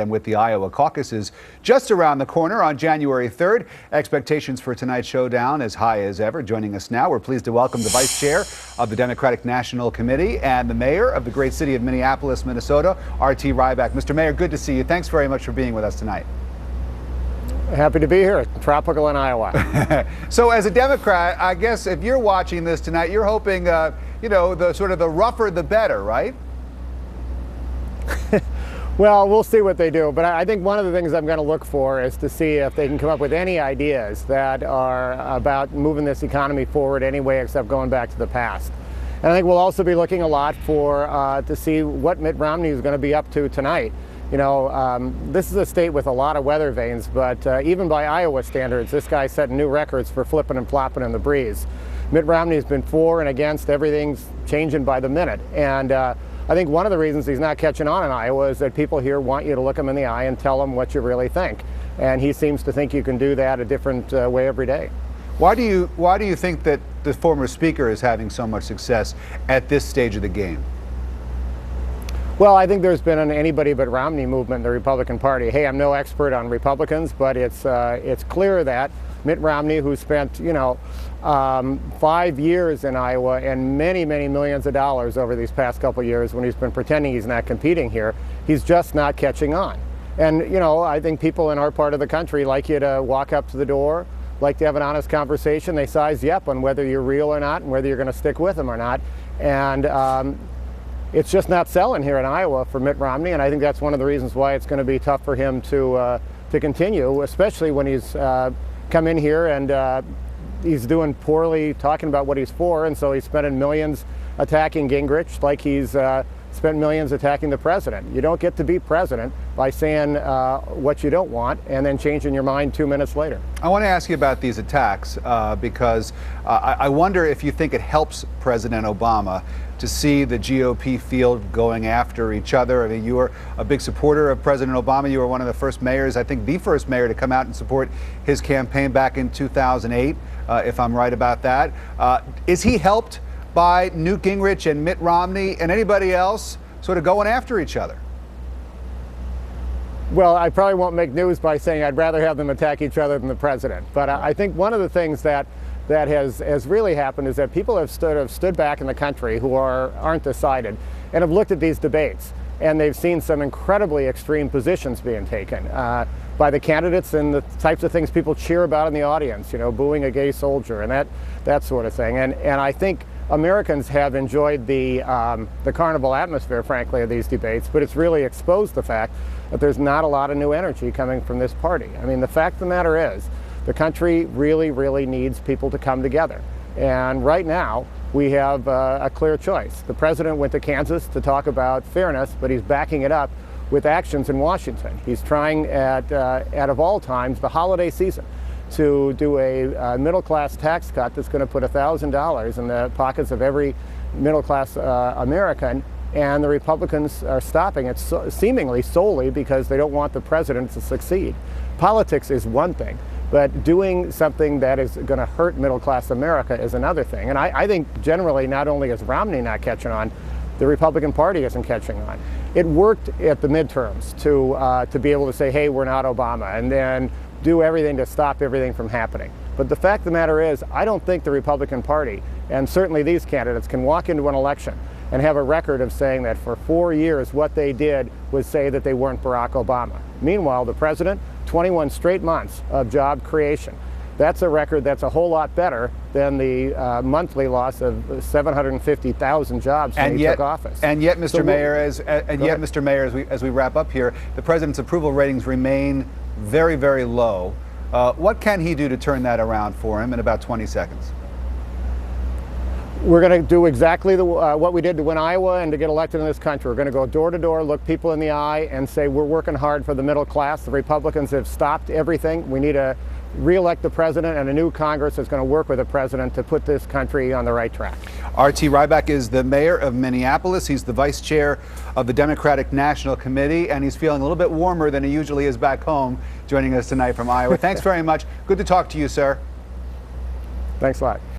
And with the Iowa caucuses just around the corner on January 3rd, expectations for tonight's showdown as high as ever. Joining us now, we're pleased to welcome the Vice Chair of the Democratic National Committee and the Mayor of the great city of Minneapolis, Minnesota, R.T. Rybak. Mr. Mayor, good to see you. Thanks very much for being with us tonight. Happy to be here. Tropical in Iowa. So as a Democrat, I guess if you're watching this tonight, you're hoping, the sort of the rougher the better, right? Well, we'll see what they do, but I think one of the things I'm going to look for is to see if they can come up with any ideas that are about moving this economy forward anyway except going back to the past. And I think we'll also be looking a lot for to see what Mitt Romney is going to be up to tonight. You know, this is a state with a lot of weather vanes, but even by Iowa standards, this guy's setting new records for flipping and flopping in the breeze. Mitt Romney's been for and against, everything's changing by the minute. And I think one of the reasons he's not catching on in Iowa is that people here want you to look him in the eye and tell him what you really think. And he seems to think you can do that a different way every day. Why do you think that the former speaker is having so much success at this stage of the game? Well, I think there's been an anybody but Romney movement in the Republican Party. Hey, I'm no expert on Republicans, but it's clear that Mitt Romney, who spent, 5 years in Iowa and many, many millions of dollars over these past couple of years when he's been pretending he's not competing here, he's just not catching on. And, I think people in our part of the country like you to walk up to the door, like to have an honest conversation. They size you up on whether you're real or not and whether you're going to stick with them or not. And it's just not selling here in Iowa for Mitt Romney, and I think that's one of the reasons why it's going to be tough for him to continue, especially when he's come in here and he's doing poorly talking about what he's for, and so he's spending millions attacking Gingrich like he's spent millions attacking the president. You don't get to be president by saying what you don't want and then changing your mind 2 minutes later. I want to ask you about these attacks because I wonder if you think it helps President Obama to see the GOP field going after each other. I mean, you were a big supporter of President Obama. You were one of the first mayors, I think the first mayor to come out and support his campaign back in 2008, if I'm right about that. Is he helped by Newt Gingrich and Mitt Romney and anybody else sort of going after each other? Well, I probably won't make news by saying I'd rather have them attack each other than the president. But I think one of the things that has really happened is that people have stood back in the country who aren't decided and have looked at these debates, and they've seen some incredibly extreme positions being taken by the candidates and the types of things people cheer about in the audience, booing a gay soldier and that sort of thing. And I think Americans have enjoyed the carnival atmosphere, frankly, of these debates, but it's really exposed the fact that there's not a lot of new energy coming from this party. I mean, the fact of the matter is, the country really, really needs people to come together. And right now, we have a clear choice. The president went to Kansas to talk about fairness, but he's backing it up with actions in Washington. He's trying at of all times, the holiday season, to do a middle-class tax cut that's going to put $1,000 in the pockets of every middle-class American, and the Republicans are stopping it seemingly solely because they don't want the president to succeed. Politics is one thing, but doing something that is going to hurt middle-class America is another thing. And I think generally not only is Romney not catching on, the Republican Party isn't catching on. It worked at the midterms to be able to say, hey, we're not Obama, and then do everything to stop everything from happening. But the fact of the matter is, I don't think the Republican Party, and certainly these candidates, can walk into an election and have a record of saying that for 4 years what they did was say that they weren't Barack Obama. Meanwhile, the president, 21 straight months of job creation. That's a record that's a whole lot better than the monthly loss of 750,000 jobs when he took office. And yet, Mr. Mayor, as we wrap up here, the president's approval ratings remain very, very low. What can he do to turn that around for him in about 20 seconds? We're going to do exactly what we did to win Iowa and to get elected in this country. We're going to go door to door, look people in the eye, and say we're working hard for the middle class. The Republicans have stopped everything. We need to re-elect the president and a new Congress that's going to work with the president to put this country on the right track. R.T. Rybak is the mayor of Minneapolis. He's the vice chair of the Democratic National Committee, and he's feeling a little bit warmer than he usually is back home, joining us tonight from Iowa. Thanks very much. Good to talk to you, sir. Thanks a lot.